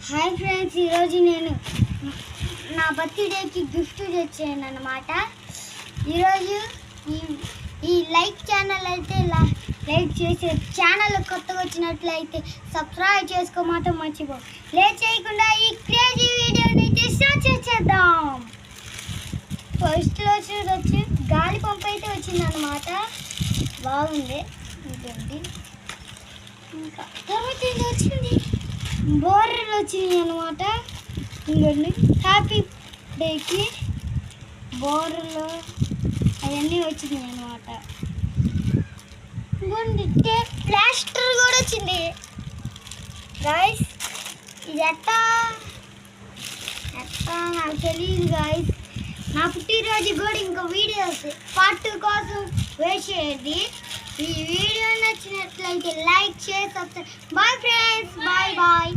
Hi friends, ఈరోజు నేను నా బర్త్డేకి గిఫ్ట్ తెచ్చాను అన్నమాట. ఈరోజు ఈ లైక్ ఛానల్ అయితే లైక్ చేసి ఛానల్ కొత్తగా వచ్చినట్లయితే సబ్స్క్రైబ్ చేసుకో మాత్రం మర్చిపో. లేట్ చేయకుండా ఈ క్రేజీ వీడియోని అయితే స్టార్ట్ చేద్దాం. ఫస్ట్లో వచ్చి గాలి పంపు అయితే వచ్చిందన్నమాట, బాగుంది. ఇదండి, ఇంకా తర్వాత ఇది వచ్చింది బోర్రలు వచ్చినాయి అన్నమాట. ఇంకోండి హ్యాపీ డేకి బోర్రలు అవన్నీ వచ్చినాయి అన్నమాట. ఇంకోండి ప్లాస్టర్ కూడా వచ్చింది గాయస్. ఇది ఎట్టా నాకు తెలియదు గాయస్. నా పుట్టినరోజు కూడా ఇంకో వీడియో పార్ట్ 2 కోసం వెయిట్ చేయండి. ఈ వీడియో నచ్చినట్లయితే లైక్ చేసి subscribe. Bye friends, bye bye.